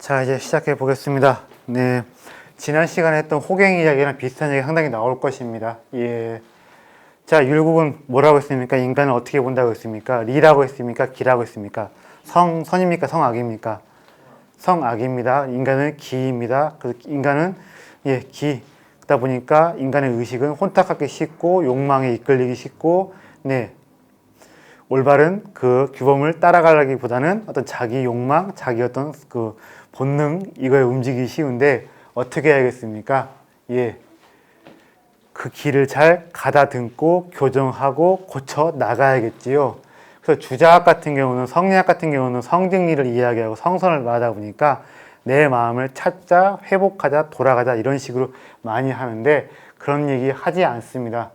자, 이제 시작해 보겠습니다. 네. 지난 시간에 했던 호갱 이야기랑 비슷한 얘기 상당히 나올 것입니다. 예. 자, 율곡은 뭐라고 했습니까? 인간을 어떻게 본다고 했습니까? 리라고 했습니까? 기라고 했습니까? 선입니까? 성악입니까? 성악입니다. 인간은 기입니다. 그래서 인간은 기다 보니까 인간의 의식은 혼탁하기 쉽고 욕망에 이끌리기 쉽고 올바른 그 규범을 따라가기보다는 어떤 자기 욕망, 자기 어떤 그 본능 이거에 움직이기 쉬운데 어떻게 해야겠습니까? 그 길을 잘 가다듬고 교정하고 고쳐 나가야겠지요. 그래서 주자학 같은 경우는 성리학 같은 경우는 성정리를 이야기하고 성선을 말하다 보니까 내 마음을 찾자, 회복하자, 돌아가자 이런 식으로 많이 하는데 그런 얘기 하지 않습니다.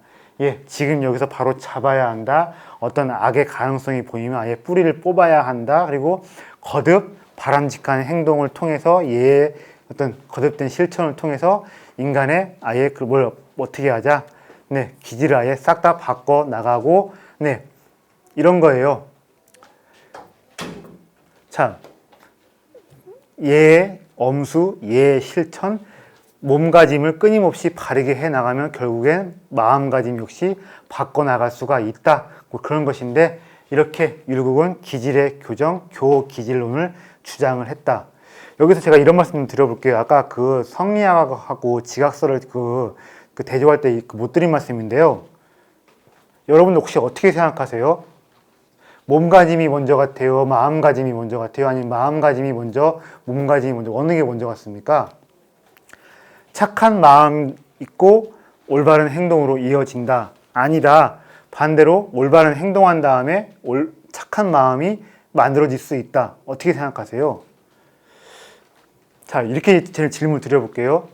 지금 여기서 바로 잡아야 한다. 어떤 악의 가능성이 보이면 아예 뿌리를 뽑아야 한다. 그리고 거듭 바람직한 행동을 통해서 어떤 거듭된 실천을 통해서 인간의 아예 그걸 어떻게 하자. 기질을 아예 싹 다 바꿔 나가고 이런 거예요. 자, 엄수, 실천, 몸가짐을 끊임없이 바르게 해 나가면 결국엔 마음가짐 역시 바꿔나갈 수가 있다. 뭐 그런 것인데 이렇게 율곡은 기질의 교정, 교기질론을 주장을 했다. 여기서 제가 이런 말씀 좀 드려볼게요. 아까 그 성리학하고 지각설을 그 대조할 때 못 드린 말씀인데요. 여러분들 혹시 어떻게 생각하세요? 몸가짐이 먼저 같아요? 마음가짐이 먼저 같아요? 아니면 마음가짐이 먼저, 몸가짐이 먼저, 어느 게 먼저 같습니까? 착한 마음 있고 올바른 행동으로 이어진다. 아니다. 반대로 올바른 행동한 다음에 착한 마음이 만들어질 수 있다. 어떻게 생각하세요? 자, 이렇게 제일 질문 드려볼게요.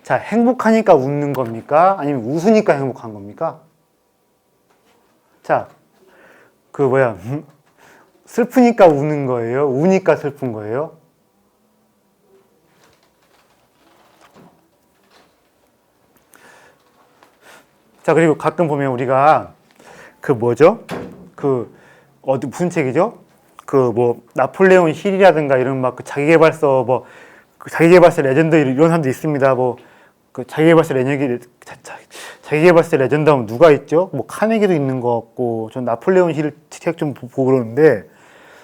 자, 행복하니까 웃는 겁니까? 아니면 웃으니까 행복한 겁니까? 자, 슬프니까 우는 거예요? 우니까 슬픈 거예요? 자, 그리고 가끔 보면 우리가 무슨 책이죠? 나폴레옹 힐이라든가 이런 자기계발서 자기계발서 레전드 이런 사람도 있습니다. 자기계발서 레전드 하면 누가 있죠? 카네기도 있는 것 같고, 전 나폴레옹 힐 책 좀 보고 그러는데,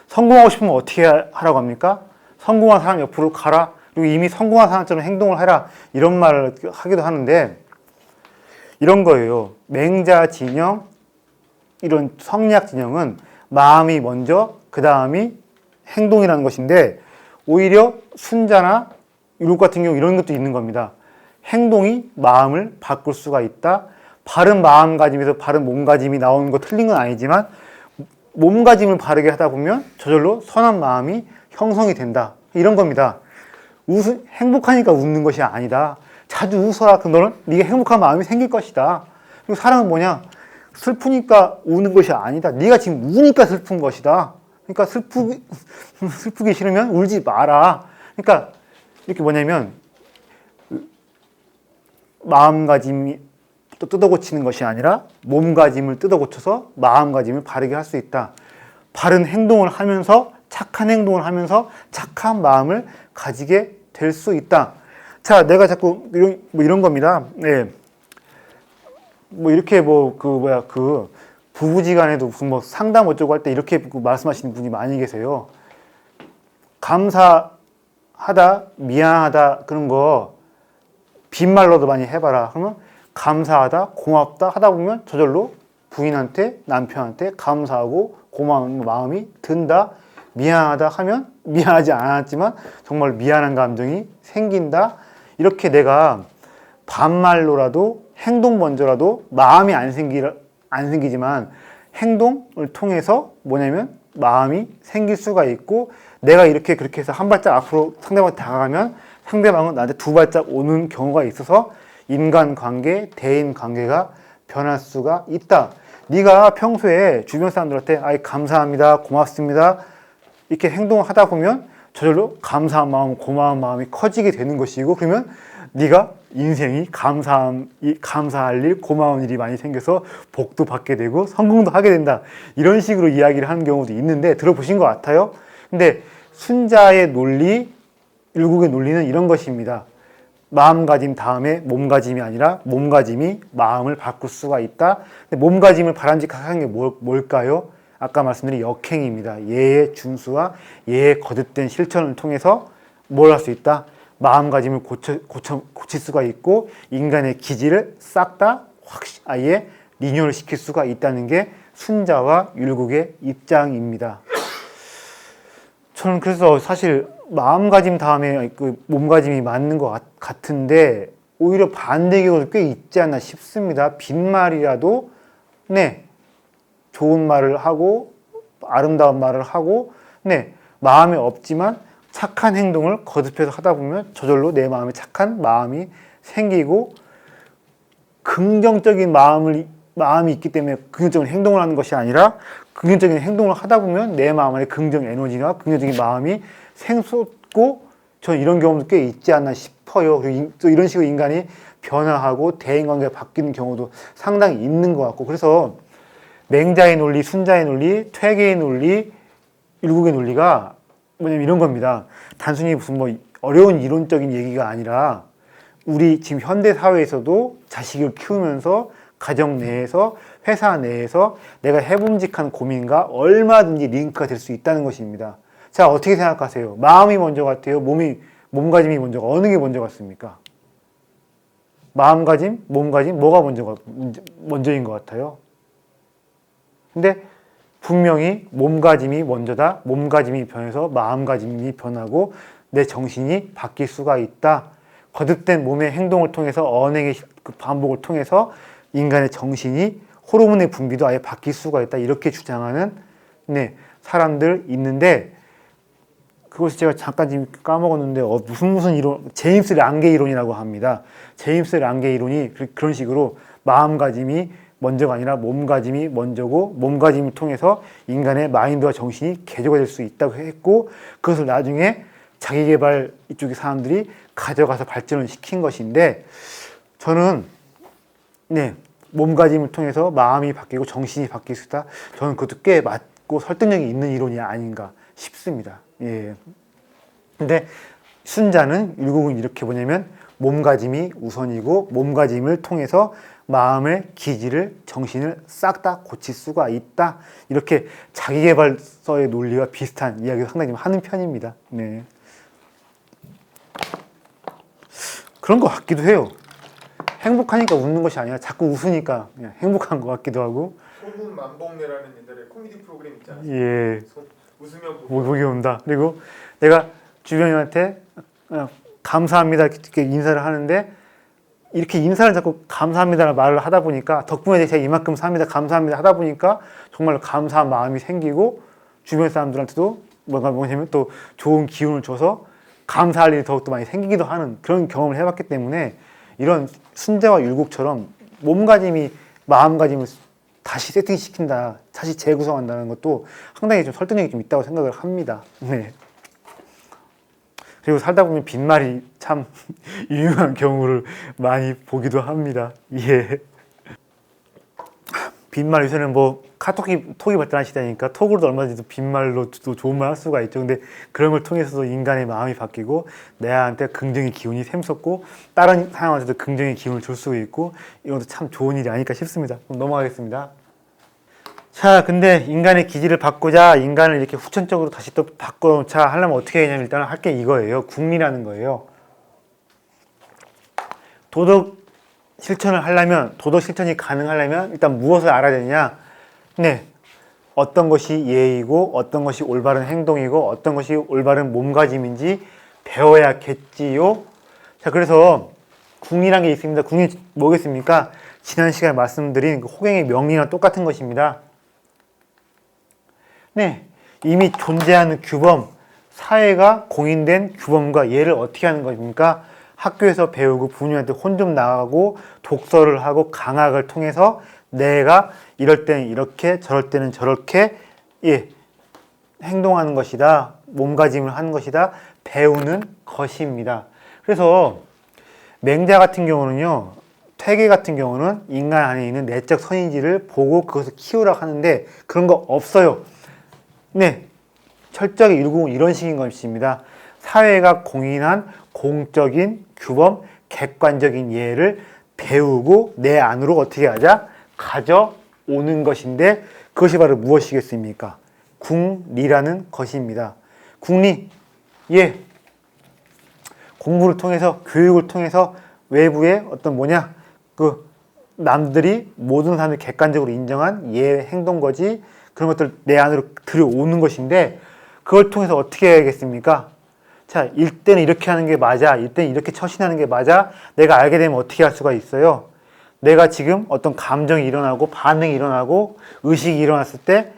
성공하고 싶으면 어떻게 하라고 합니까? 성공한 사람 옆으로 가라. 그리고 이미 성공한 사람처럼 행동을 해라. 이런 말을 하기도 하는데, 이런 거예요. 맹자 진영, 이런 성리학 진영은 마음이 먼저, 그 다음이 행동이라는 것인데, 오히려 순자나 율곡 같은 경우 이런 것도 있는 겁니다. 행동이 마음을 바꿀 수가 있다. 바른 마음가짐에서 바른 몸가짐이 나오는 거 틀린 건 아니지만, 몸가짐을 바르게 하다 보면 저절로 선한 마음이 형성이 된다. 이런 겁니다. 행복하니까 웃는 것이 아니다. 자주 웃어라. 그럼 너는 네가 행복한 마음이 생길 것이다. 그리고 사랑은 뭐냐? 슬프니까 우는 것이 아니다. 네가 지금 우니까 슬픈 것이다. 그러니까 슬프기 싫으면 울지 마라. 그러니까 이렇게 뭐냐면 마음가짐이 뜯어고치는 것이 아니라 몸가짐을 뜯어고쳐서 마음가짐을 바르게 할 수 있다. 바른 행동을 하면서 착한 행동을 하면서 착한 마음을 가지게 될 수 있다. 자, 내가 자꾸 이런 겁니다. 이렇게 부부지간에도 무슨 상담 어쩌고 할 때 이렇게 말씀하시는 분이 많이 계세요. 감사하다, 미안하다 그런 거 빈말로도 많이 해봐라. 그러면 감사하다, 고맙다 하다 보면 저절로 부인한테, 남편한테 감사하고 고마운 마음이 든다. 미안하다 하면 미안하지 않았지만 정말 미안한 감정이 생긴다. 이렇게 내가 반말로라도 행동 먼저라도 마음이 안 생기지만 행동을 통해서 뭐냐면 마음이 생길 수가 있고 내가 그렇게 해서 한 발짝 앞으로 상대방한테 다가가면 상대방은 나한테 두 발짝 오는 경우가 있어서 인간관계, 대인관계가 변할 수가 있다. 네가 평소에 주변 사람들한테 감사합니다, 고맙습니다 이렇게 행동을 하다 보면 저절로 감사한 마음, 고마운 마음이 커지게 되는 것이고 그러면 네가 인생이 감사할 일, 고마운 일이 많이 생겨서 복도 받게 되고 성공도 하게 된다. 이런 식으로 이야기를 하는 경우도 있는데 들어보신 것 같아요. 근데 순자의 논리, 율곡의 논리는 이런 것입니다. 마음가짐 다음에 몸가짐이 아니라 몸가짐이 마음을 바꿀 수가 있다. 근데 몸가짐을 바람직하게 하는 게 뭘까요? 아까 말씀드린 역행입니다. 예의 준수와 예의 거듭된 실천을 통해서 뭘 할 수 있다? 마음가짐을 고칠 수가 있고 인간의 기질을 싹 다 아예 리뉴얼 시킬 수가 있다는 게 순자와 율곡의 입장입니다. 저는 그래서 사실 마음가짐 다음에 그 몸가짐이 맞는 것 같은데 오히려 반대 경우도 꽤 있지 않나 싶습니다. 빈말이라도 네 좋은 말을 하고 아름다운 말을 하고 네 마음에 없지만 착한 행동을 거듭해서 하다 보면 저절로 내 마음에 착한 마음이 생기고 긍정적인 마음이 있기 때문에 긍정적인 행동을 하는 것이 아니라 긍정적인 행동을 하다 보면 내 마음 안에 긍정 에너지나 긍정적인 마음이 생솟고 저는 이런 경우도 꽤 있지 않나 싶어요. 그리고 또 이런 식으로 인간이 변화하고 대인관계가 바뀌는 경우도 상당히 있는 것 같고 그래서 맹자의 논리, 순자의 논리, 퇴계의 논리, 율곡의 논리가 뭐냐면 이런 겁니다. 단순히 무슨 뭐 어려운 이론적인 얘기가 아니라 우리 지금 현대 사회에서도 자식을 키우면서 가정 내에서 회사 내에서 내가 해봄직한 고민과 얼마든지 링크가 될 수 있다는 것입니다. 자, 어떻게 생각하세요? 마음이 먼저 같아요? 몸가짐이 먼저, 어느 게 먼저 같습니까? 마음가짐, 몸가짐, 뭐가 먼저인 것 같아요? 근데 분명히 몸가짐이 먼저다. 몸가짐이 변해서 마음가짐이 변하고 내 정신이 바뀔 수가 있다. 거듭된 몸의 행동을 통해서 언행의 그 반복을 통해서 인간의 정신이 호르몬의 분비도 아예 바뀔 수가 있다. 이렇게 주장하는 네, 사람들 있는데 그것을 제가 잠깐 지금 까먹었는데 무슨 이론, 제임스 랑게 이론이라고 합니다. 제임스 랑게 이론이 그런 식으로 마음가짐이 먼저가 아니라 몸가짐이 먼저고 몸가짐을 통해서 인간의 마인드와 정신이 개조가 될 수 있다고 했고 그것을 나중에 자기계발 이쪽의 사람들이 가져가서 발전을 시킨 것인데 저는 네 몸가짐을 통해서 마음이 바뀌고 정신이 바뀔 수 있다. 저는 그것도 꽤 맞고 설득력이 있는 이론이 아닌가 싶습니다. 예. 근데 순자는 율곡은 이렇게 보냐면 몸가짐이 우선이고 몸가짐을 통해서 마음의 기질을 정신을 싹 다 고칠 수가 있다. 이렇게 자기계발서의 논리와 비슷한 이야기를 상당히 하는 편입니다. 네. 그런 것 같기도 해요. 행복하니까 웃는 것이 아니라 자꾸 웃으니까 그냥 행복한 것 같기도 하고. 소문 만복내라는 옛날에 코미디 프로그램 있잖아요. 예. 웃으면 목이 온다. 그리고 내가 주변인한테 감사합니다 이렇게 인사를 하는데 이렇게 인사를 자꾸 감사합니다라는 말을 하다 보니까 덕분에 제가 이만큼 삽니다 감사합니다 하다 보니까 정말 감사한 마음이 생기고 주변 사람들한테도 뭐냐면 또 좋은 기운을 줘서 감사할 일이 더욱더 많이 생기기도 하는 그런 경험을 해봤기 때문에 이런 순자와 율곡처럼 몸가짐이 마음가짐을 다시 세팅시킨다, 다시 재구성한다는 것도 상당히 좀 설득력이 좀 있다고 생각을 합니다. 네. 그리고 살다 보면 빈말이 참 유용한 경우를 많이 보기도 합니다. 예. 빈말 요새는 뭐 톡이 발달하시다니까 톡으로도 얼마든지 빈말로 또 좋은 말 할 수가 있죠. 근데 그런 걸 통해서도 인간의 마음이 바뀌고 내한테 긍정의 기운이 샘솟고 다른 사람한테도 긍정의 기운을 줄 수 있고 이것도 참 좋은 일이 아닐까 싶습니다. 그럼 넘어가겠습니다. 자, 근데 인간의 기질을 바꾸자, 인간을 이렇게 후천적으로 다시 또 바꿔놓자 하려면 어떻게 해야 되냐면 일단 할 게 이거예요. 궁리라는 거예요. 도덕 실천을 하려면, 도덕 실천이 가능하려면 일단 무엇을 알아야 되느냐? 네. 어떤 것이 예의고, 어떤 것이 올바른 행동이고, 어떤 것이 올바른 몸가짐인지 배워야겠지요. 자, 그래서 궁리라는 게 있습니다. 궁리 뭐겠습니까? 지난 시간에 말씀드린 그 호갱의 명리랑 똑같은 것입니다. 네, 이미 존재하는 규범, 사회가 공인된 규범과 예를 어떻게 하는 것입니까? 학교에서 배우고 부모님한테 혼 좀 나가고 독서를 하고 강학을 통해서 내가 이럴 때는 이렇게 저럴 때는 저렇게 예, 행동하는 것이다. 몸가짐을 하는 것이다. 배우는 것입니다. 그래서 맹자 같은 경우는요. 퇴계 같은 경우는 인간 안에 있는 내적 선인지를 보고 그것을 키우라고 하는데 그런 거 없어요. 네, 철저하게 율곡은 이런 식인 것입니다. 사회가 공인한 공적인 규범, 객관적인 예를 배우고 내 안으로 어떻게 하자? 가져오는 것인데 그것이 바로 무엇이겠습니까? 궁리라는 것입니다. 궁리, 예. 공부를 통해서, 교육을 통해서 외부의 어떤 뭐냐? 남들이 모든 사람들이 객관적으로 인정한 예, 행동거지 그런 것들 내 안으로 들여오는 것인데 그걸 통해서 어떻게 해야겠습니까? 자, 이때는 이렇게 하는 게 맞아. 이때는 이렇게 처신하는 게 맞아. 내가 알게 되면 어떻게 할 수가 있어요? 내가 지금 어떤 감정이 일어나고 반응이 일어나고 의식이 일어났을 때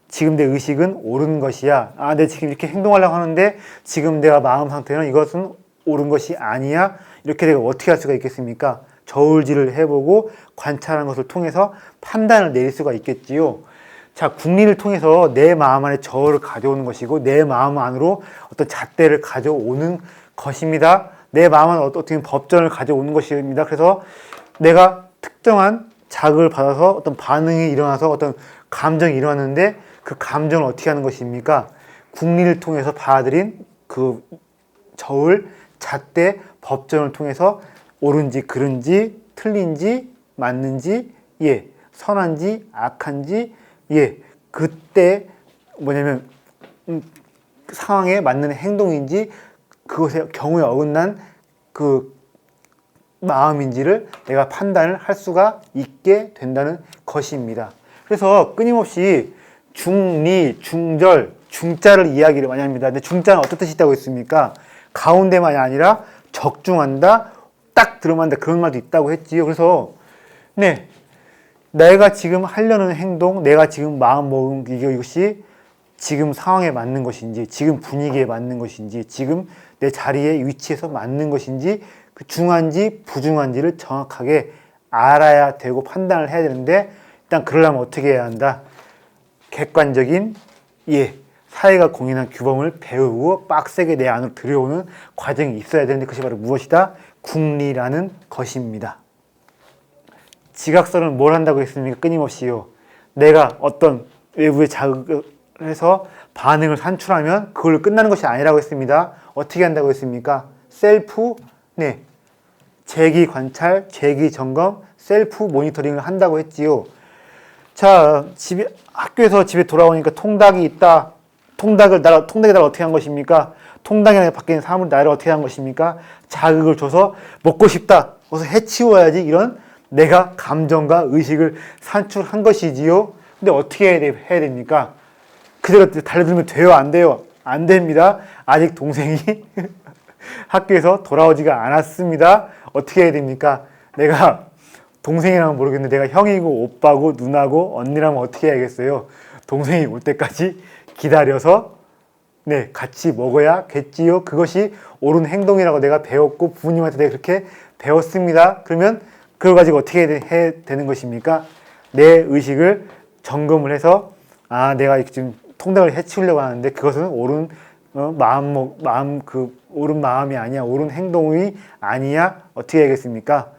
지금 내 의식은 옳은 것이야. 내가 지금 이렇게 행동하려고 하는데 지금 내가 마음 상태는 이것은 옳은 것이 아니야. 이렇게 내가 어떻게 할 수가 있겠습니까? 저울질을 해보고 관찰하는 것을 통해서 판단을 내릴 수가 있겠지요. 자, 궁리를 통해서 내 마음 안에 저울을 가져오는 것이고 내 마음 안으로 어떤 잣대를 가져오는 것입니다. 내 마음 안에 어떻게 보면 법전을 가져오는 것입니다. 그래서 내가 특정한 자극을 받아서 어떤 반응이 일어나서 어떤 감정이 일어났는데 그 감정을 어떻게 하는 것입니까? 궁리를 통해서 받아들인 그 저울, 잣대, 법전을 통해서 옳은지 그른지 틀린지 맞는지 예 선한지 악한지 예 그때 뭐냐면 상황에 맞는 행동인지 그것의 경우에 어긋난 그 마음인지를 내가 판단을 할 수가 있게 된다는 것입니다. 그래서 끊임없이 중리, 중절, 중자를 이야기를 많이 합니다. 근데 중자는 어떤 뜻이 있다고 했습니까? 가운데만이 아니라 적중한다, 딱 들어만다 그런 말도 있다고 했지요. 그래서 네, 내가 지금 하려는 행동, 내가 지금 마음 먹은 이것이 지금 상황에 맞는 것인지, 지금 분위기에 맞는 것인지, 지금 내 자리에 위치해서 맞는 것인지, 그 중한지 부중한지를 정확하게 알아야 되고 판단을 해야 되는데 일단 그러려면 어떻게 해야 한다? 객관적인 사회가 공인한 규범을 배우고 빡세게 내 안으로 들여오는 과정이 있어야 되는데 그것이 바로 무엇이다? 궁리라는 것입니다. 지각설은 뭘 한다고 했습니까? 끊임없이요. 내가 어떤 외부의 자극을 해서 반응을 산출하면 그걸로 끝나는 것이 아니라고 했습니다. 어떻게 한다고 했습니까? 셀프, 재기 관찰, 재기 점검, 셀프 모니터링을 한다고 했지요. 자, 학교에서 집에 돌아오니까 통닭이 있다. 통닭이 나를 어떻게 한 것입니까? 통닭이 바뀌는 사물이 나를 어떻게 한 것입니까? 자극을 줘서 먹고 싶다. 어서 해치워야지. 이런 내가 감정과 의식을 산출한 것이지요. 근데 어떻게 해야 됩니까? 그대로 달려들면 돼요? 안 돼요? 안 됩니다. 아직 동생이 학교에서 돌아오지가 않았습니다. 어떻게 해야 됩니까? 내가 동생이라면 모르겠는데 내가 형이고 오빠고 누나고 언니라면 어떻게 해야겠어요? 동생이 올 때까지 기다려서 같이 먹어야겠지요. 그것이 옳은 행동이라고 내가 배웠고 부모님한테 내가 그렇게 배웠습니다. 그러면 그걸 가지고 어떻게 해야 되는 것입니까? 내 의식을 점검을 해서 내가 지금 통닭을 해치우려고 하는데 그것은 옳은 옳은 마음이 아니야. 옳은 행동이 아니야. 어떻게 해야겠습니까?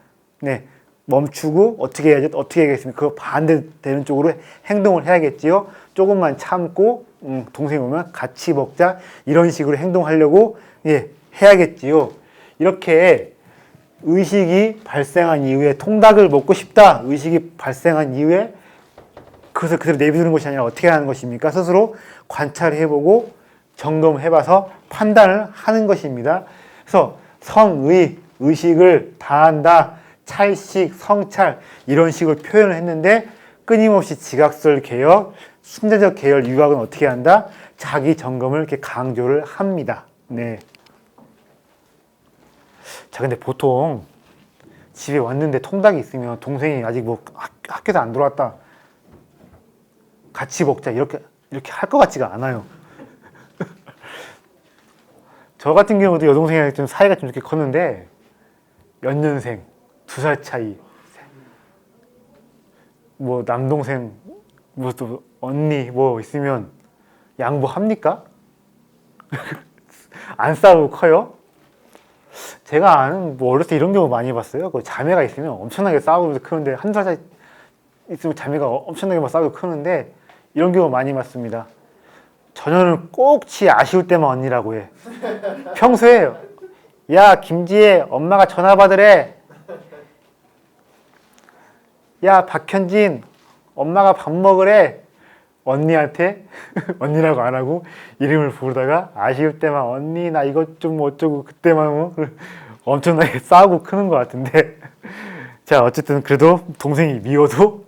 멈추고 어떻게 해야겠습니까? 그 반대되는 쪽으로 행동을 해야겠지요. 조금만 참고 동생이 오면 같이 먹자 이런 식으로 행동하려고 해야겠지요. 이렇게 의식이 발생한 이후에 통닭을 먹고 싶다 의식이 발생한 이후에 그것을 그대로 내비두는 것이 아니라 어떻게 하는 것입니까? 스스로 관찰해보고 점검해봐서 판단을 하는 것입니다. 그래서 성의, 의식을 다한다, 찰식, 성찰 이런 식으로 표현을 했는데 끊임없이 지각설 계열, 순대적 계열 유학은 어떻게 한다? 자기 점검을 이렇게 강조를 합니다. 자, 근데 보통 집에 왔는데 통닭이 있으면 동생이 아직 학교에서 안 들어왔다. 같이 먹자. 이렇게 할 것 같지가 않아요. 저 같은 경우도 여동생이랑 좀 사이가 좀 이렇게 컸는데 연년생, 2살 차이. 남동생, 또 언니 있으면 양보합니까? 안 싸우고 커요? 제가 아는 어렸을 때 이런 경우 많이 봤어요. 자매가 있으면 엄청나게 싸우고 크는데 한 살 차이 있으면 자매가 엄청나게 싸우고 크는데 이런 경우 많이 봤습니다. 전혀는 꼭지 아쉬울 때만 언니라고 해. 평소에 야 김지혜 엄마가 전화 받으래. 야 박현진 엄마가 밥 먹으래. 언니한테 언니라고 안 하고 이름을 부르다가 아쉬울 때만 언니 나 이것 좀 어쩌고 그때만 뭐 엄청나게 싸우고 크는 것 같은데 자 어쨌든 그래도 동생이 미워도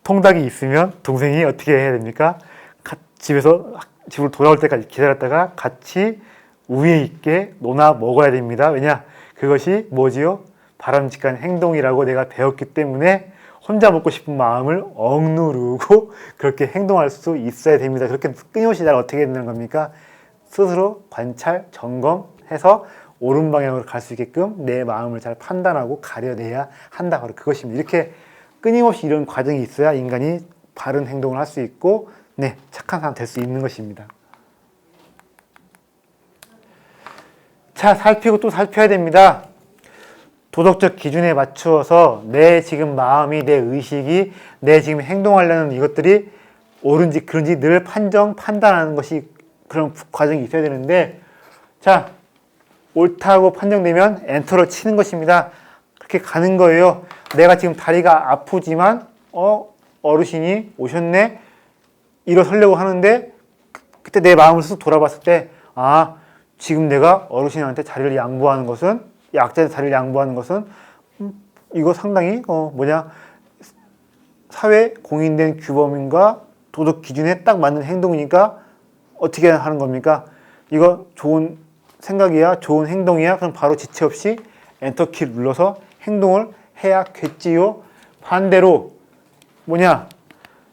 통닭이 있으면 동생이 어떻게 해야 됩니까? 집으로 돌아올 때까지 기다렸다가 같이 우애 있게 놀아 먹어야 됩니다. 왜냐? 그것이 뭐지요? 바람직한 행동이라고 내가 배웠기 때문에 혼자 먹고 싶은 마음을 억누르고 그렇게 행동할 수 있어야 됩니다. 그렇게 끊임없이 날 어떻게 되는 겁니까? 스스로 관찰, 점검해서 옳은 방향으로 갈 수 있게끔 내 마음을 잘 판단하고 가려내야 한다. 바로 그것입니다. 이렇게 끊임없이 이런 과정이 있어야 인간이 바른 행동을 할 수 있고 네, 착한 사람 될 수 있는 것입니다. 자, 살피고 또 살펴야 됩니다. 도덕적 기준에 맞추어서 내 지금 마음이, 내 의식이, 내 지금 행동하려는 이것들이 옳은지 그런지 늘 판단하는 것이 그런 과정이 있어야 되는데 자, 옳다고 판정되면 엔터를 치는 것입니다. 그렇게 가는 거예요. 내가 지금 다리가 아프지만 어르신이 오셨네? 일어서려고 하는데 그때 내 마음을 쓱 돌아봤을 때 아, 지금 내가 어르신한테 자리를 양보하는 것은 약자의 자리를 양보하는 것은 이거 상당히 사회 공인된 규범인가 도덕 기준에 딱 맞는 행동이니까 어떻게 하는 겁니까? 이거 좋은 생각이야, 좋은 행동이야. 그럼 바로 지체 없이 엔터키를 눌러서 행동을 해야겠지요. 반대로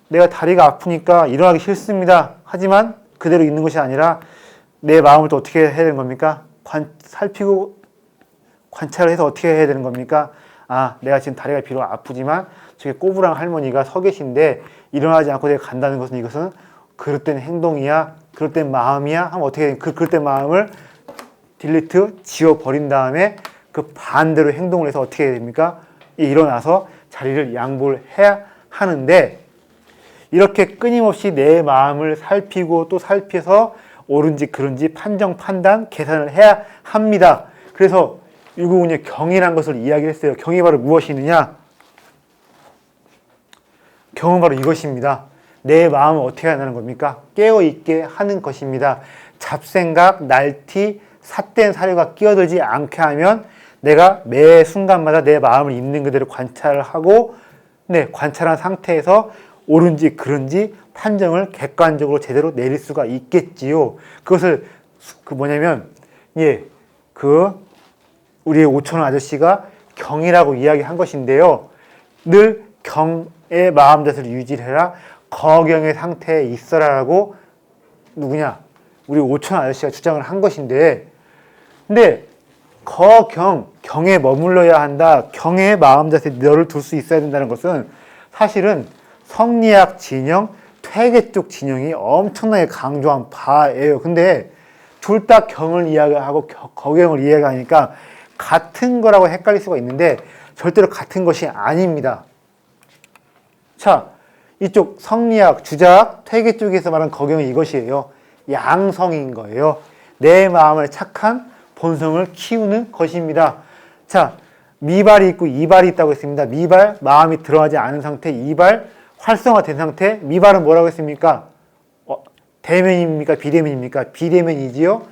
내가 다리가 아프니까 일어나기 싫습니다. 하지만 그대로 있는 것이 아니라 내 마음을 또 어떻게 해야 되는 겁니까? 살피고 관찰을 해서 어떻게 해야 되는 겁니까? 아, 내가 지금 다리가 비록 아프지만 저기 꼬부랑 할머니가 서 계신데 일어나지 않고 내가 간다는 것은 이것은 그릇된 행동이야, 그릇된 마음이야 하면 어떻게 해? 그릇된 마음을 딜리트 지워버린 다음에 그 반대로 행동을 해서 어떻게 해야 됩니까? 일어나서 자리를 양보를 해야 하는데 이렇게 끊임없이 내 마음을 살피고 또 살펴서 옳은지 그른지 판단, 계산을 해야 합니다. 그래서 결국은 경이라는 것을 이야기했어요. 경이 바로 무엇이 있느냐? 경은 바로 이것입니다. 내 마음을 어떻게 한다는 겁니까? 깨어있게 하는 것입니다. 잡생각, 날티, 삿된 사료가 끼어들지 않게 하면 내가 매 순간마다 내 마음을 있는 그대로 관찰을 하고 관찰한 상태에서 옳은지 그른지 판정을 객관적으로 제대로 내릴 수가 있겠지요. 그것을 우리의 5,000원 아저씨가 경이라고 이야기한 것인데요. 늘 경의 마음 자세를 유지해라. 거경의 상태에 있어라라고 우리 5,000원 아저씨가 주장을 한 것인데 근데 경에 머물러야 한다. 경의 마음 자세에 너를 둘 수 있어야 된다는 것은 사실은 성리학 진영, 퇴계 쪽 진영이 엄청나게 강조한 바예요. 근데 둘 다 경을 이야기하고 거경을 이야기하니까 같은 거라고 헷갈릴 수가 있는데 절대로 같은 것이 아닙니다. 자, 이쪽 성리학, 주자학, 퇴계 쪽에서 말하는 거경은 이것이에요. 양성인 거예요. 내 마음을 착한 본성을 키우는 것입니다. 자, 미발이 있고 이발이 있다고 했습니다. 미발, 마음이 들어가지 않은 상태, 이발, 활성화된 상태. 미발은 뭐라고 했습니까? 대면입니까? 비대면입니까? 비대면이지요.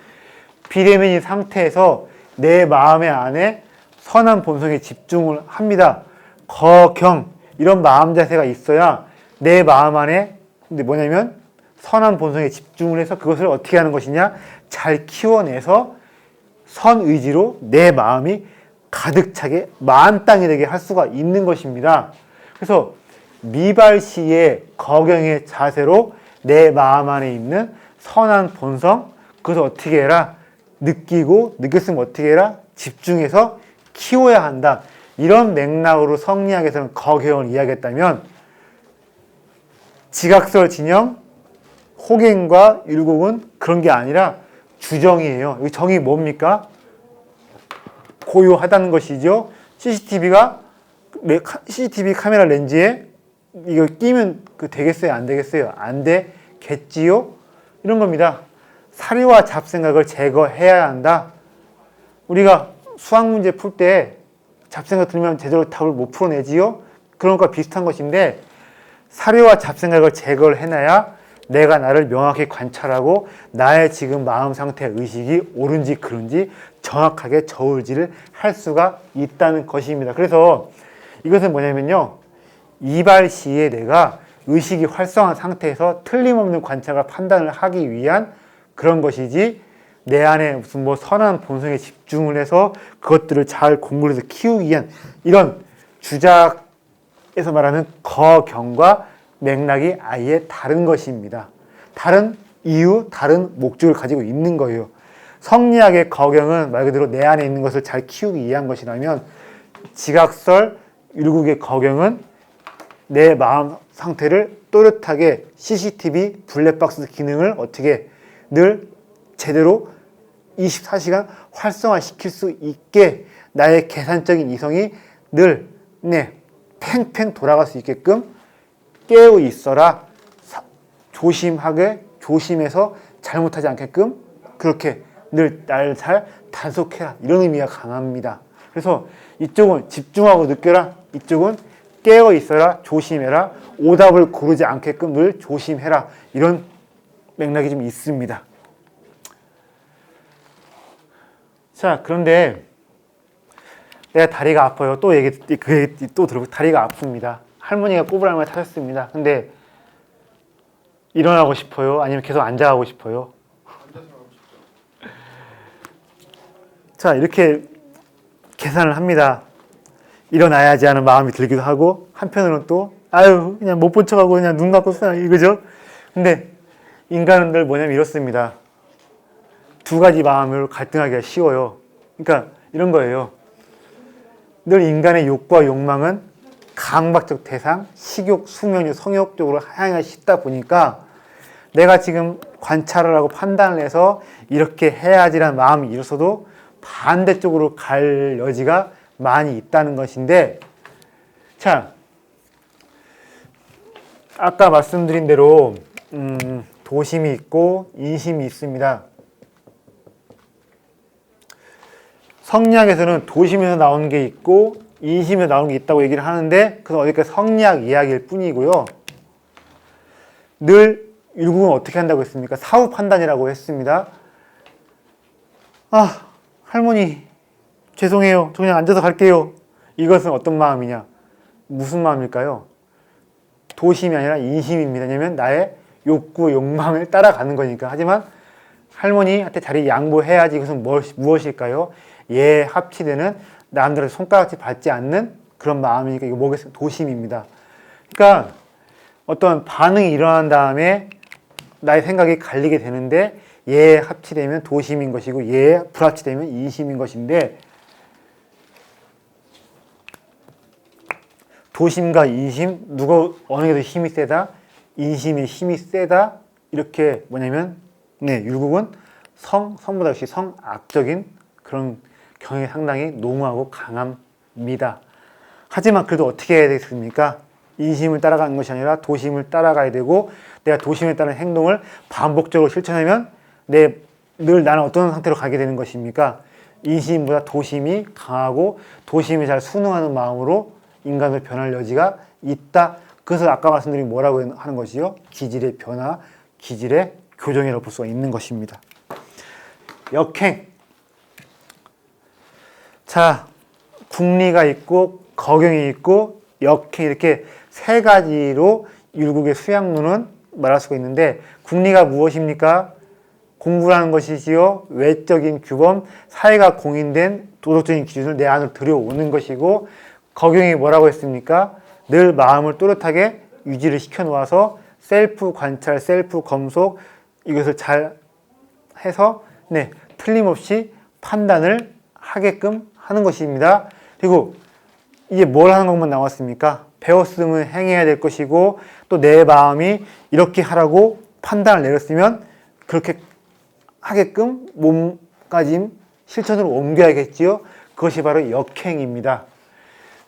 비대면인 상태에서 내 마음의 안에 선한 본성에 집중을 합니다. 거경, 이런 마음 자세가 있어야 내 마음 안에 선한 본성에 집중을 해서 그것을 어떻게 하는 것이냐? 잘 키워내서 선의지로 내 마음이 가득 차게 만땅이 되게 할 수가 있는 것입니다. 그래서 미발시의 거경의 자세로 내 마음 안에 있는 선한 본성, 그것을 어떻게 해라? 느꼈으면 어떻게 해라? 집중해서 키워야 한다. 이런 맥락으로 성리학에서는 거경을 이야기했다면 지각설 진영, 호갱과 율곡은 그런 게 아니라 주정이에요. 이 정이 뭡니까? 고요하다는 것이죠. CCTV 카메라 렌즈에 이거 끼면 되겠어요? 안 되겠어요? 안 되겠지요? 이런 겁니다. 사료와 잡생각을 제거해야 한다. 우리가 수학 문제 풀 때 잡생각 들면 제대로 답을 못 풀어내지요? 그런 것과 비슷한 것인데 사료와 잡생각을 제거를 해놔야 내가 나를 명확히 관찰하고 나의 지금 마음 상태 의식이 옳은지 그른지 정확하게 저울질을 할 수가 있다는 것입니다. 그래서 이것은 뭐냐면요. 이발 시에 내가 의식이 활성화한 상태에서 틀림없는 관찰과 판단을 하기 위한 그런 것이지 내 안에 무슨 뭐 선한 본성에 집중을 해서 그것들을 잘 공부해서 키우기 위한 이런 주작에서 말하는 거경과 맥락이 아예 다른 것입니다. 다른 이유, 다른 목적을 가지고 있는 거예요. 성리학의 거경은 말 그대로 내 안에 있는 것을 잘 키우기 위한 것이라면 지각설, 율국의 거경은 내 마음 상태를 또렷하게 CCTV 블랙박스 기능을 어떻게 늘 제대로 24시간 활성화시킬 수 있게 나의 계산적인 이성이 늘 팽팽 돌아갈 수 있게끔 깨어 있어라. 조심하게 조심해서 잘못하지 않게끔 그렇게 늘 나를 잘 단속해라. 이런 의미가 강합니다. 그래서 이쪽은 집중하고 느껴라. 이쪽은 깨어 있어라. 조심해라. 오답을 고르지 않게끔 늘 조심해라. 이런 맥락이 좀 있습니다. 자, 그런데 내가 다리가 아파요. 또 들어보고 다리가 아픕니다. 할머니가 꼬부랑을 타셨습니다. 근데 일어나고 싶어요? 아니면 계속 앉아가고 싶어요? 자, 이렇게 계산을 합니다. 일어나야지 하는 마음이 들기도 하고 한편으로는 또 아유 그냥 못 본 척하고 그냥 눈 감고 쓰나 이거죠. 근데 인간은 늘 뭐냐면 이렇습니다. 두 가지 마음을 갈등하기가 쉬워요. 그러니까 이런 거예요. 늘 인간의 욕구와 욕망은 강박적 대상, 식욕, 수면욕, 성욕적으로 향하기 쉽다 보니까 내가 지금 관찰을 하고 판단을 해서 이렇게 해야지라는 마음이 있어도 반대쪽으로 갈 여지가 많이 있다는 것인데, 자, 아까 말씀드린 대로 도심이 있고 인심이 있습니다. 성리학에서는 도심에서 나오는 게 있고 인심에서 나오는 게 있다고 얘기를 하는데 그건 어디까지 성리학 이야기일 뿐이고요. 늘 율국은 어떻게 한다고 했습니까? 사후 판단이라고 했습니다. 아, 할머니 죄송해요. 저 그냥 앉아서 갈게요. 이것은 어떤 마음이냐? 무슨 마음일까요? 도심이 아니라 인심입니다. 왜냐면 나의 욕구, 욕망을 따라가는 거니까. 하지만 할머니한테 자리 양보해야지. 그것은 무엇일까요? 예, 합치되는 남들의 손가락질 받지 않는 그런 마음이니까 이거 뭐겠어요? 도심입니다. 그러니까 어떤 반응이 일어난 다음에 나의 생각이 갈리게 되는데 예, 합치되면 도심인 것이고 예, 불합치되면 인심인 것인데 도심과 인심 누가 어느 게 더 힘이 세다? 인심의 힘이 세다? 이렇게 뭐냐면 율국은 성보다 역시 성악적인 그런 경향이 상당히 농후하고 강합니다. 하지만 그래도 어떻게 해야 되겠습니까? 인심을 따라가는 것이 아니라 도심을 따라가야 되고 내가 도심에 따른 행동을 반복적으로 실천하면 늘 나는 어떤 상태로 가게 되는 것입니까? 인심보다 도심이 강하고 도심이 잘 순응하는 마음으로 인간을 변할 여지가 있다. 그래서 아까 말씀드린 뭐라고 하는 것이요? 기질의 변화, 기질의 교정이라고 볼 수가 있는 것입니다. 역행. 자, 궁리가 있고 거경이 있고 역행 이렇게 세 가지로 율국의 수양론은 말할 수가 있는데 궁리가 무엇입니까? 공부라는 것이지요. 외적인 규범, 사회가 공인된 도덕적인 기준을 내 안으로 들여오는 것이고 거경이 뭐라고 했습니까? 늘 마음을 또렷하게 유지를 시켜놓아서 셀프 관찰, 셀프 검속 이것을 잘 해서 틀림없이 판단을 하게끔 하는 것입니다. 그리고 이게 뭘 하는 것만 나왔습니까? 배웠으면 행해야 될 것이고 또 내 마음이 이렇게 하라고 판단을 내렸으면 그렇게 하게끔 몸가짐 실천으로 옮겨야겠지요. 그것이 바로 역행입니다.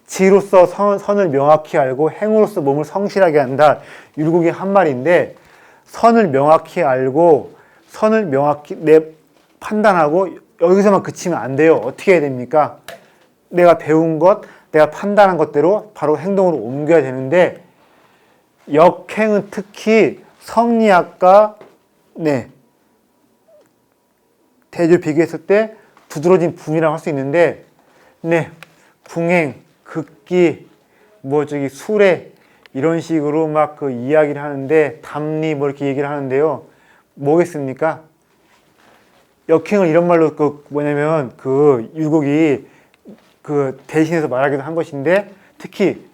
지로서 선을 명확히 알고 행으로서 몸을 성실하게 한다. 율국의 한 말인데 선을 명확히 알고 선을 명확히 판단하고 여기서만 그치면 안 돼요. 어떻게 해야 됩니까? 내가 배운 것, 내가 판단한 것대로 바로 행동으로 옮겨야 되는데 역행은 특히 성리학과 대조 비교했을 때 두드러진 부분이라고 할 수 있는데 궁행, 극기, 수레 이런 식으로 막 그 이야기를 하는데 답리 이렇게 얘기를 하는데요. 뭐겠습니까? 역행을 이런 말로 율곡이 대신해서 말하기도 한 것인데 특히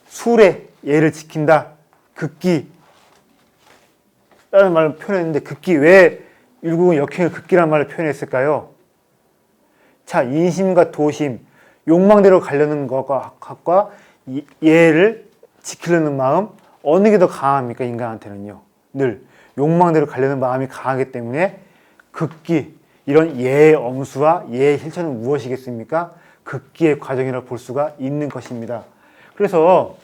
수레 예를 지킨다. 극기 라는 말로 표현했는데 극기 왜 율곡은 역행을 극기라는 말로 표현했을까요? 자, 인심과 도심, 욕망대로 가려는 것과 예를 지키려는 마음 어느 게 더 강합니까? 인간한테는요. 늘 욕망대로 가려는 마음이 강하기 때문에 극기, 이런 예의 엄수와 예의 실천은 무엇이겠습니까? 극기의 과정이라고 볼 수가 있는 것입니다. 그래서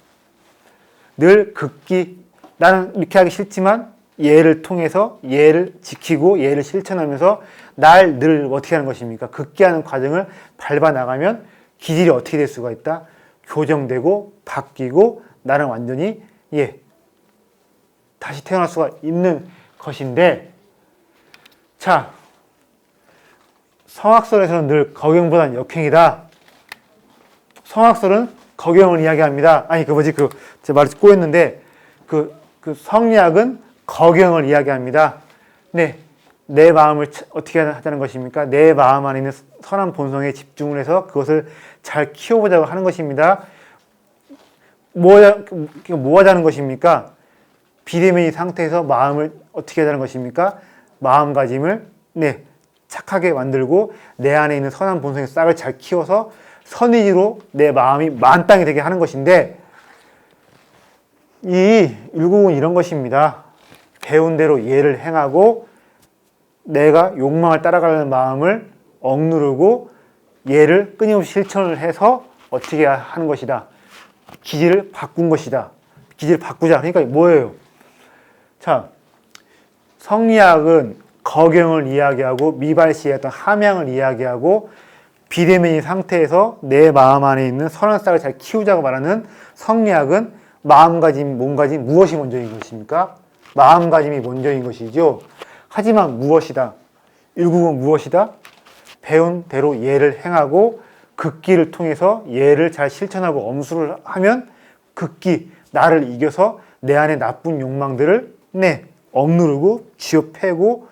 늘 극기, 나는 이렇게 하기 싫지만 예를 통해서 예를 지키고 예를 실천하면서 날 늘 어떻게 하는 것입니까? 극기하는 과정을 밟아 나가면 기질이 어떻게 될 수가 있다? 교정되고 바뀌고 나는 완전히 다시 태어날 수가 있는 것인데, 자, 성악설에서는 늘 거경보다는 역행이다. 성악설은 거경을 이야기합니다. 제가 말을 꼬였는데, 성리학은 거경을 이야기합니다. 내 마음을 어떻게 하자는 것입니까? 내 마음 안에 있는 선한 본성에 집중을 해서 그것을 잘 키워보자고 하는 것입니다. 뭐 하자는 것입니까? 비대면의 상태에서 마음을 어떻게 하자는 것입니까? 마음가짐을 착하게 만들고 내 안에 있는 선한 본성의 싹을 잘 키워서 선의지로 내 마음이 만땅이 되게 하는 것인데, 이 율곡은 이런 것입니다. 배운 대로 예를 행하고 내가 욕망을 따라가려는 마음을 억누르고 예를 끊임없이 실천을 해서 어떻게 하는 것이다. 기질을 바꾼 것이다. 기질을 바꾸자. 그러니까 뭐예요? 자, 성리학은 거경을 이야기하고 미발시의 어떤 함양을 이야기하고 비대면의 상태에서 내 마음 안에 있는 선한 싹을 잘 키우자고 말하는 성리학은 마음가짐, 몸가짐 무엇이 먼저인 것입니까? 마음가짐이 먼저인 것이죠. 하지만 무엇이다? 율곡은 무엇이다? 배운 대로 예를 행하고 극기를 통해서 예를 잘 실천하고 엄수를 하면 극기, 나를 이겨서 내 안에 나쁜 욕망들을 억누르고 쥐어패고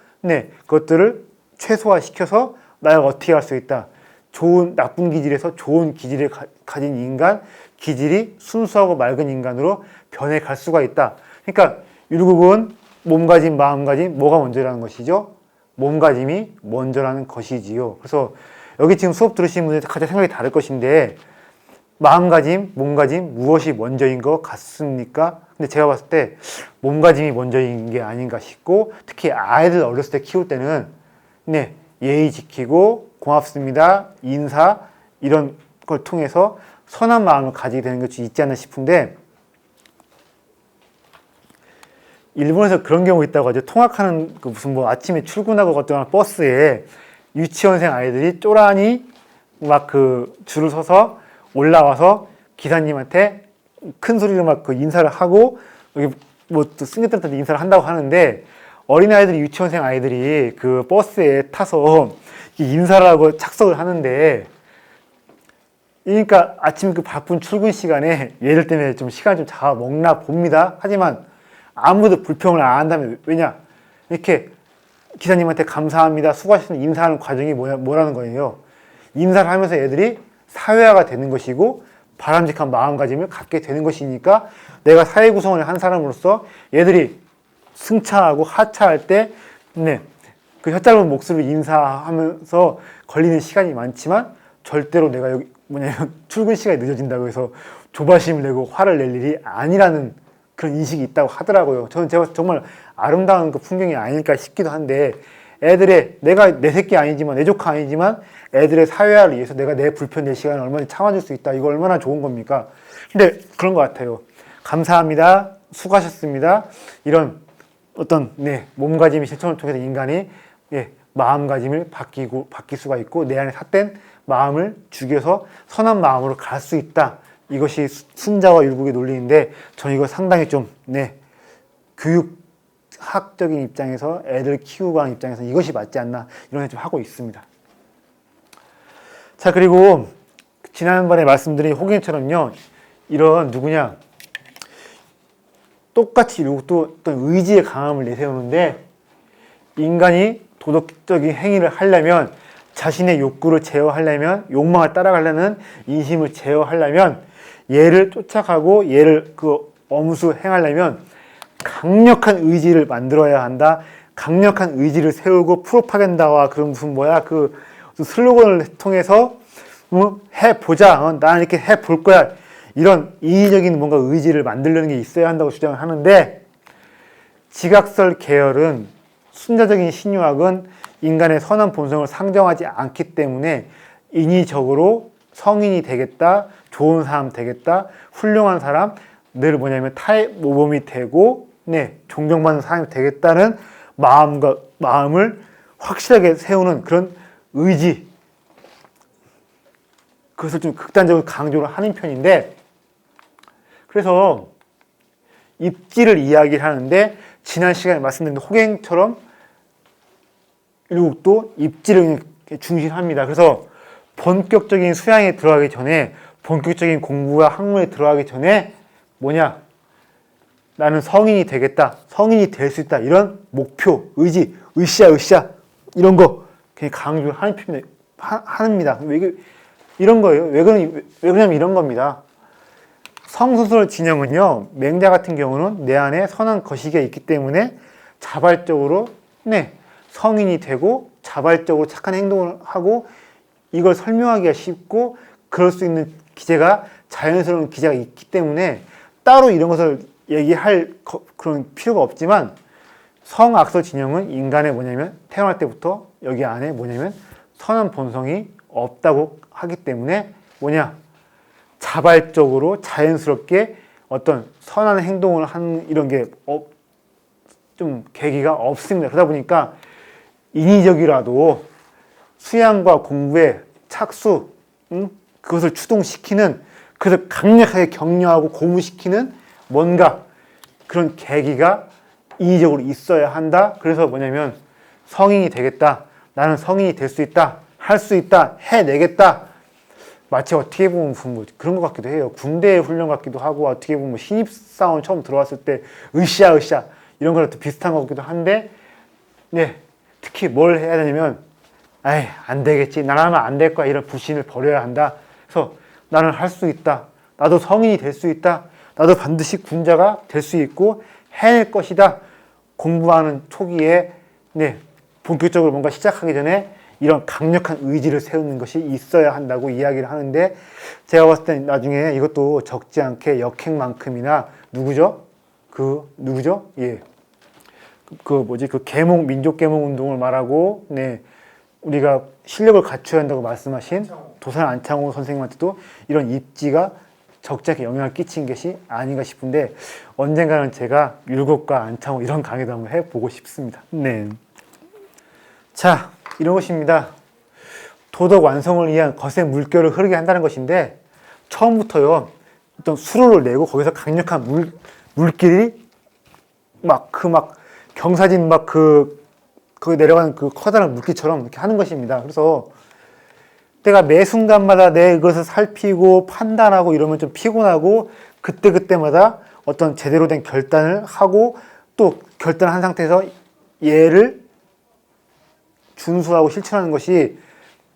그것들을 최소화시켜서 나를 어떻게 할 수 있다. 좋은 나쁜 기질에서 좋은 기질을 가진 인간, 기질이 순수하고 맑은 인간으로 변해갈 수가 있다. 그러니까 율곡은 몸가짐, 마음가짐 뭐가 먼저라는 것이죠? 몸가짐이 먼저라는 것이지요. 그래서 여기 지금 수업 들으시는 분들 각자 생각이 다를 것인데 마음가짐, 몸가짐 무엇이 먼저인 것 같습니까? 근데 제가 봤을 때 몸가짐이 먼저인 게 아닌가 싶고, 특히 아이들 어렸을 때 키울 때는 예의 지키고 고맙습니다, 인사 이런 걸 통해서 선한 마음을 가지게 되는 것이 있지 않나 싶은데, 일본에서 그런 경우 있다고 하죠. 통학하는 아침에 출근하고 갔던 버스에 유치원생 아이들이 쪼라니 줄을 서서 올라와서 기사님한테 큰 소리로 인사를 하고 여기 또 승객들한테 인사를 한다고 하는데, 어린아이들이 유치원생 아이들이 그 버스에 타서 인사를 하고 착석을 하는데, 그러니까 아침 바쁜 출근 시간에 얘들 때문에 좀 시간이 좀 잡아먹나 봅니다. 하지만 아무도 불평을 안 한다면, 왜냐? 이렇게 기사님한테 감사합니다, 수고하셨습니다 인사하는 과정이 뭐라는 거예요? 인사를 하면서 애들이 사회화가 되는 것이고 바람직한 마음가짐을 갖게 되는 것이니까 내가 사회 구성원을 한 사람으로서 얘들이 승차하고 하차할 때 그 혀짧은 목소리로 인사하면서 걸리는 시간이 많지만 절대로 내가 출근 시간이 늦어진다고 해서 조바심을 내고 화를 낼 일이 아니라는 그런 인식이 있다고 하더라고요. 제가 정말 아름다운 그 풍경이 아닐까 싶기도 한데, 내가 내 새끼 아니지만, 내 조카 아니지만 애들의 사회화를 위해서 내가 내 불편, 내 시간을 얼마나 참아줄 수 있다. 이거 얼마나 좋은 겁니까? 근데 그런 것 같아요. 감사합니다, 수고하셨습니다, 이런 어떤 몸가짐의 실천을 통해서 인간이 마음가짐을 바뀔 수가 있고 내 안에 삿된 마음을 죽여서 선한 마음으로 갈 수 있다. 이것이 순자와 율곡의 논리인데 저는 이거 상당히 좀 교육학적인 입장에서 애들 키우고 하는 입장에서 이것이 맞지 않나 이런 생각 좀 하고 있습니다. 자, 그리고 지난번에 말씀드린 호갱처럼요. 이런 똑같이 율곡도 어떤 의지의 강함을 내세우는데 인간이 도덕적인 행위를 하려면 자신의 욕구를 제어하려면 욕망을 따라가려는 인심을 제어하려면 얘를 쫓아가고 얘를 엄수 행하려면 강력한 의지를 만들어야 한다. 강력한 의지를 세우고 프로파간다와 그런 그 슬로건을 통해서 해보자. 나는 이렇게 해볼 거야. 이런 인위적인 뭔가 의지를 만들려는 게 있어야 한다고 주장을 하는데 지각설 계열은 순자적인 신유학은 인간의 선한 본성을 상정하지 않기 때문에 인위적으로 성인이 되겠다, 좋은 사람 되겠다, 훌륭한 사람, 늘 타의 모범이 되고 존경받는 사람이 되겠다는 마음을 확실하게 세우는 그런 의지, 그것을 좀 극단적으로 강조를 하는 편인데 그래서 입지를 이야기를 하는데 지난 시간에 말씀드린 호갱처럼 율곡도 입지를 중시합니다. 그래서 본격적인 수양에 들어가기 전에 본격적인 공부와 학문에 들어가기 전에 나는 성인이 되겠다. 성인이 될 수 있다. 이런 목표, 의지, 으쌰 이런 거 그냥 강조를 하는 편입니다. 합니다. 이런 거예요. 왜 그러냐면 이런 겁니다. 성수술 진영은요. 맹자 같은 경우는 내 안에 선한 거시기가 있기 때문에 자발적으로 성인이 되고 자발적으로 착한 행동을 하고 이걸 설명하기가 쉽고 그럴 수 있는 기제가 자연스러운 기제가 있기 때문에 따로 이런 것을 얘기할 그런 필요가 없지만 성악설 진영은 인간의 태어날 때부터 여기 안에 선한 본성이 없다고 하기 때문에 자발적으로 자연스럽게 어떤 선한 행동을 하는 이런 게 좀 계기가 없습니다. 그러다 보니까 인위적이라도 수양과 공부에 착수, 그것을 추동시키는, 그것을 강력하게 격려하고 고무시키는 뭔가 그런 계기가 인위적으로 있어야 한다. 그래서 성인이 되겠다. 나는 성인이 될 수 있다. 할 수 있다. 해내겠다. 마치 어떻게 보면 그런 것 같기도 해요. 군대 훈련 같기도 하고 어떻게 보면 신입사원 처음 들어왔을 때 으쌰 이런 거랑 비슷한 것 같기도 한데 특히 뭘 해야 되냐면 안 되겠지. 나라면 안 될 거야. 이런 불신을 버려야 한다. 그래서 나는 할 수 있다. 나도 성인이 될 수 있다. 나도 반드시 군자가 될 수 있고 해낼 것이다. 공부하는 초기에 본격적으로 뭔가 시작하기 전에 이런 강력한 의지를 세우는 것이 있어야 한다고 이야기를 하는데 제가 봤을 때 나중에 이것도 적지 않게 역행만큼이나 누구죠? 민족 계몽 운동을 말하고 우리가 실력을 갖춰야 한다고 말씀하신 도산 안창호 선생님한테도 이런 입지가 적지 않게 영향을 끼친 것이 아닌가 싶은데 언젠가는 제가 율곡과 안창호 이런 강의도 한번 해보고 싶습니다. 자, 이런 것입니다. 도덕 완성을 위한 거센 물결을 흐르게 한다는 것인데 처음부터요 어떤 수로를 내고 거기서 강력한 물길이 경사진 거기 내려가는 그 커다란 물길처럼 이렇게 하는 것입니다. 그래서 내가 매 순간마다 내 것을 살피고 판단하고 이러면 좀 피곤하고 그때마다 어떤 제대로 된 결단을 하고 또 결단한 상태에서 얘를 준수하고 실천하는 것이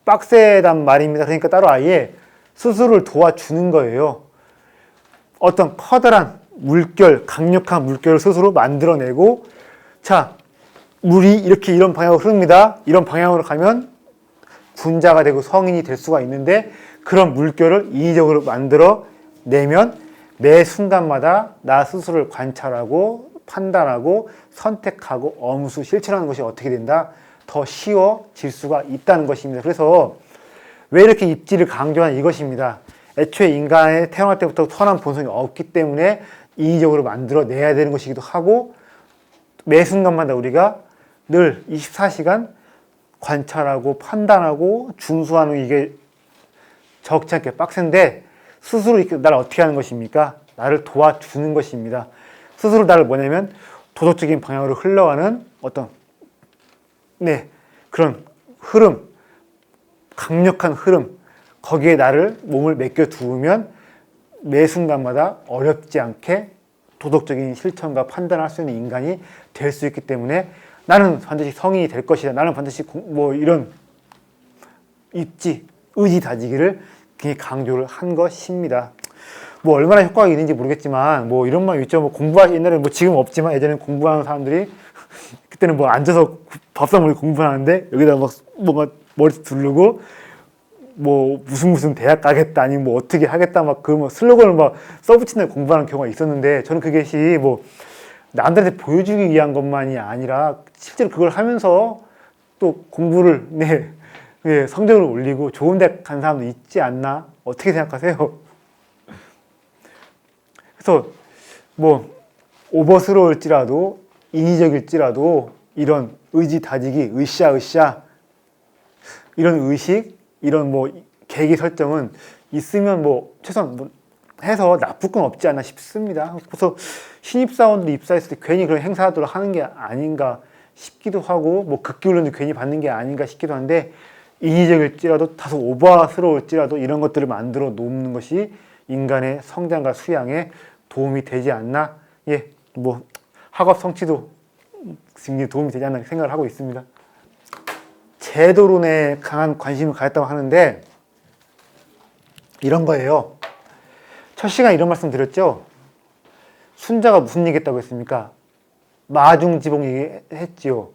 빡세단 말입니다. 그러니까 따로 아예 스스로를 도와주는 거예요. 어떤 커다란 물결, 강력한 물결을 스스로 만들어내고 자, 물이 이런 방향으로 흐릅니다. 이런 방향으로 가면 군자가 되고 성인이 될 수가 있는데 그런 물결을 인위적으로 만들어내면 매 순간마다 나 스스로를 관찰하고 판단하고 선택하고 엄수 실천하는 것이 어떻게 된다? 더 쉬워질 수가 있다는 것입니다. 그래서 왜 이렇게 입지를 강조하는 이것입니다. 애초에 인간의 태어날 때부터 선한 본성이 없기 때문에 인위적으로 만들어내야 되는 것이기도 하고 매 순간마다 우리가 늘 24시간 관찰하고 판단하고 준수하는 이게 적지 않게 빡센데 스스로 나를 어떻게 하는 것입니까? 나를 도와주는 것입니다. 스스로 나를 뭐냐면 도덕적인 방향으로 흘러가는 어떤 그런 흐름, 강력한 흐름, 거기에 나를 몸을 맡겨 두면 매 순간마다 어렵지 않게 도덕적인 실천과 판단을 할 수 있는 인간이 될 수 있기 때문에 나는 반드시 성인이 될 것이다. 나는 반드시 이런 의지 다지기를 굉장히 강조를 한 것입니다. 얼마나 효과가 있는지 모르겠지만 이런 말 있죠. 옛날에 지금 없지만 예전에 공부하는 사람들이 그때는 앉아서 밥상 머리 공부하는데 여기다 뭔가 머리 두르고 무슨 대학 가겠다 아니면 어떻게 하겠다 그 슬로건을 써붙이는 공부하는 경우가 있었는데 저는 그것이 남들한테 보여주기 위한 것만이 아니라 실제로 그걸 하면서 또 공부를 성적을 올리고 좋은 대학 간 사람도 있지 않나 어떻게 생각하세요? 그래서 오버스러울지라도 인위적일지라도 이런 의지 다지기 으쌰 이런 의식 이런 계기 설정은 있으면 최소한 해서 나쁠 건 없지 않나 싶습니다. 그래서 신입사원들이 입사했을 때 괜히 그런 행사들을 하는 게 아닌가 싶기도 하고 극기훈련도 괜히 받는 게 아닌가 싶기도 한데 인위적일지라도 다소 오버스러울지라도 이런 것들을 만들어 놓는 것이 인간의 성장과 수양에 도움이 되지 않나 학업 성취도 굉장히 도움이 되지 않나 생각을 하고 있습니다. 제도론에 강한 관심을 가졌다고 하는데 이런 거예요. 첫 시간에 이런 말씀 드렸죠. 순자가 무슨 얘기했다고 했습니까? 마중지봉 얘기했지요.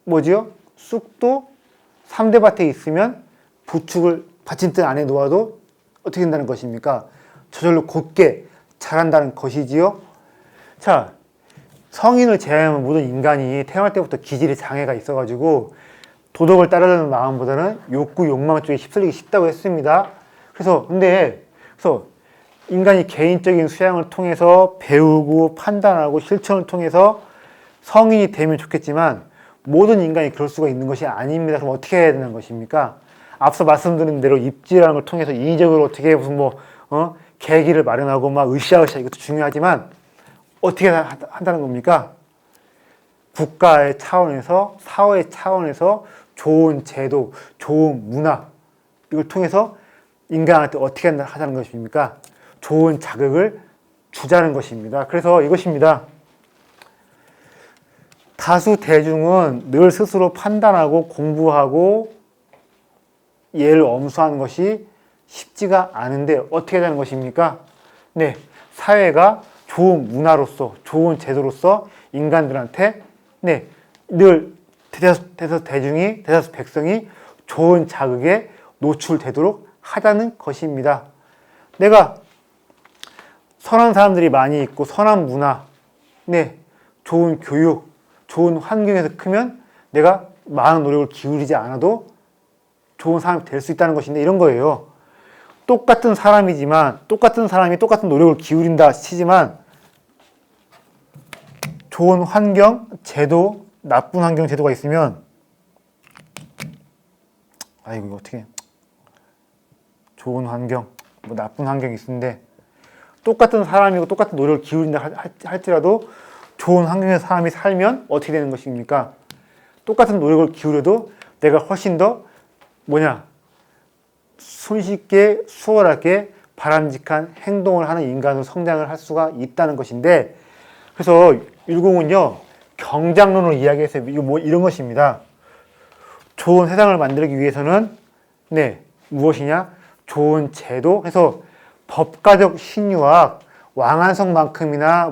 뭐지요? 쑥도 3대 밭에 있으면 부축을 받침대 안에 놓아도 어떻게 된다는 것입니까? 저절로 곧게 자란다는 것이지요. 자, 성인을 제외하면 모든 인간이 태어날 때부터 기질의 장애가 있어가지고 도덕을 따르려는 마음보다는 욕구, 욕망 쪽에 휩쓸리기 쉽다고 했습니다. 그래서 인간이 개인적인 수양을 통해서 배우고 판단하고 실천을 통해서 성인이 되면 좋겠지만 모든 인간이 그럴 수가 있는 것이 아닙니다. 그럼 어떻게 해야 되는 것입니까? 앞서 말씀드린 대로 입지라는 걸 통해서 인위적으로 어떻게 무슨 계기를 마련하고 으쌰으쌰 이것도 중요하지만 어떻게 한다는 겁니까? 국가의 차원에서 사회의 차원에서 좋은 제도, 좋은 문화 이걸 통해서 인간한테 어떻게 하자는 것입니까? 좋은 자극을 주자는 것입니다. 그래서 이것입니다. 다수 대중은 늘 스스로 판단하고 공부하고 예를 엄수하는 것이 쉽지가 않은데 어떻게 되는 것입니까? 사회가 좋은 문화로서 좋은 제도로서 인간들한테 늘 대다수 백성이 좋은 자극에 노출되도록 하자는 것입니다. 내가 선한 사람들이 많이 있고 선한 문화, 좋은 교육, 좋은 환경에서 크면 내가 많은 노력을 기울이지 않아도 좋은 사람이 될 수 있다는 것인데 이런 거예요. 똑같은 사람이 똑같은 노력을 기울인다 치지만 좋은 환경, 제도, 나쁜 환경, 제도가 있으면 이거 어떻게 좋은 환경, 나쁜 환경이 있는데 똑같은 사람이고 똑같은 노력을 기울인다 할지라도 좋은 환경에서 사람이 살면 어떻게 되는 것입니까? 똑같은 노력을 기울여도 내가 훨씬 더 손쉽게 수월하게 바람직한 행동을 하는 인간으로 성장을 할 수가 있다는 것인데 그래서 율공은요 경장론을 이야기해서 이런 것입니다. 좋은 세상을 만들기 위해서는 무엇이냐? 좋은 제도 해서 법가적 신유학 왕안성만큼이나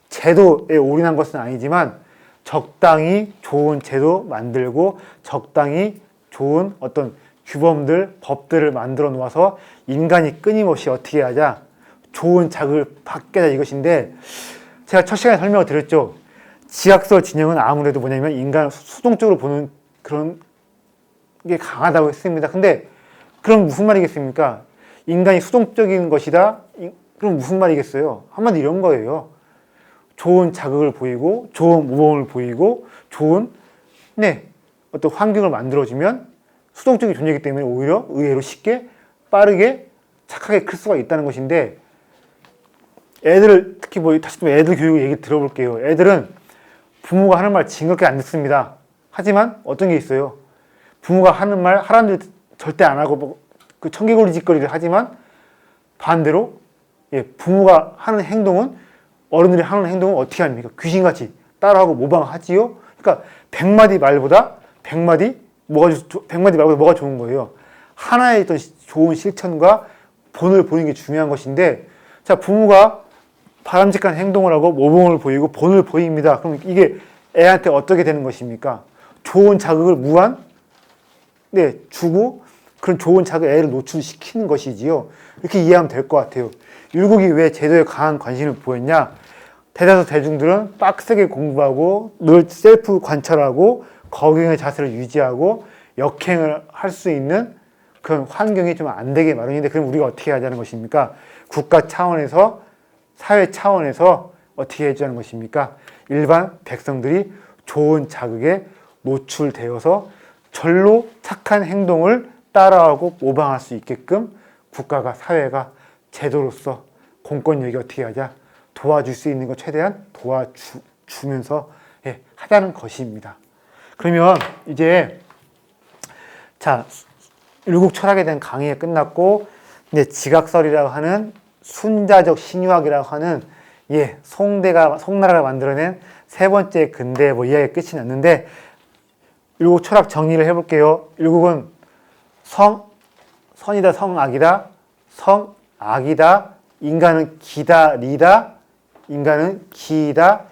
제도에 올인한 것은 아니지만 적당히 좋은 제도 만들고 적당히 좋은 어떤 규범들, 법들을 만들어 놓아서 인간이 끊임없이 어떻게 하자? 좋은 자극을 받게 하자 이것인데 제가 첫 시간에 설명을 드렸죠. 지학설 진영은 아무래도 뭐냐면 인간을 수동적으로 보는 그런 게 강하다고 했습니다. 근데 그럼 무슨 말이겠습니까? 인간이 수동적인 것이다? 그럼 무슨 말이겠어요? 한마디로 이런 거예요. 좋은 자극을 보이고 좋은 모범을 보이고 좋은 어떤 환경을 만들어주면 수동적인 존재이기 때문에 오히려 의외로 쉽게 빠르게 착하게 클 수가 있다는 것인데, 애들을 특히 다시 또 애들 교육 얘기 들어볼게요. 애들은 부모가 하는 말 징그럽게 안 듣습니다. 하지만 어떤 게 있어요. 부모가 하는 말 하라는 대로 절대 안 하고 그 청개구리 짓거리를 하지만 반대로 부모가 하는 행동은, 어른들이 하는 행동은 어떻게 합니까? 귀신같이 따라하고 모방하지요. 그러니까 100마디 말보다 100마디 말보다 뭐가 좋은 거예요. 하나의 어떤 좋은 실천과 본을 보이는 게 중요한 것인데, 자, 부모가 바람직한 행동을 하고 모범을 보이고 본을 보입니다. 그럼 이게 애한테 어떻게 되는 것입니까? 좋은 자극을 무한 주고 그런 좋은 자극에 애를 노출시키는 것이지요. 이렇게 이해하면 될 것 같아요. 율곡이 왜 제도에 강한 관심을 보였냐? 대다수 대중들은 빡세게 공부하고 늘 셀프 관찰하고 거경의 자세를 유지하고 역행을 할 수 있는 그런 환경이 좀 안 되게 마련인데, 그럼 우리가 어떻게 하자는 것입니까? 국가 차원에서, 사회 차원에서 어떻게 해주자는 것입니까? 일반 백성들이 좋은 자극에 노출되어서 절로 착한 행동을 따라하고 모방할 수 있게끔 국가가, 사회가 제도로서 공권력이 어떻게 하자? 도와줄 수 있는 거 최대한 도와주면서 하자는 것입니다. 그러면 이제 자, 율곡 철학에 대한 강의가 끝났고, 이제 지각설이라고 하는 순자적 신유학이라고 하는 송나라가 만들어낸 세 번째 근대 이야기가 끝이 났는데, 율곡 철학 정리를 해볼게요. 율곡은 선이다, 성악이다, 성악이다, 인간은 기다, 인간은 기이다,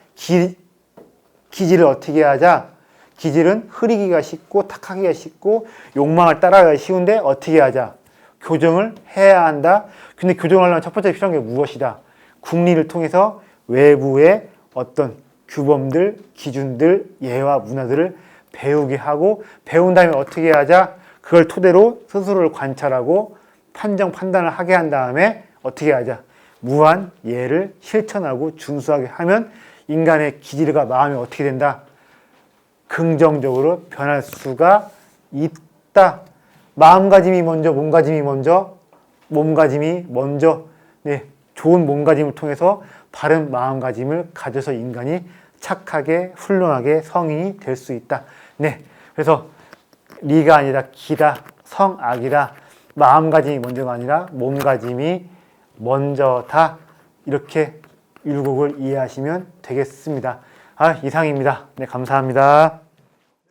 기질을 어떻게 하자? 기질은 흐리기가 쉽고 탁하기가 쉽고 욕망을 따라가기 쉬운데 어떻게 하자? 교정을 해야 한다. 근데 교정하려면 첫 번째 필요한 게 무엇이다? 국리를 통해서 외부의 어떤 규범들, 기준들, 예와 문화들을 배우게 하고, 배운 다음에 어떻게 하자? 그걸 토대로 스스로를 관찰하고 판단을 하게 한 다음에 어떻게 하자? 무한 예를 실천하고 준수하게 하면 인간의 기질과 마음이 어떻게 된다? 긍정적으로 변할 수가 있다. 마음가짐이 먼저, 몸가짐이 먼저, 몸가짐이 먼저. 좋은 몸가짐을 통해서 바른 마음가짐을 가져서 인간이 착하게, 훌륭하게 성인이 될 수 있다. 그래서 리가 아니라 기다, 성악이다. 마음가짐이 먼저가 아니라 몸가짐이 먼저다. 이렇게 율곡을 이해하시면 되겠습니다. 이상입니다. 감사합니다.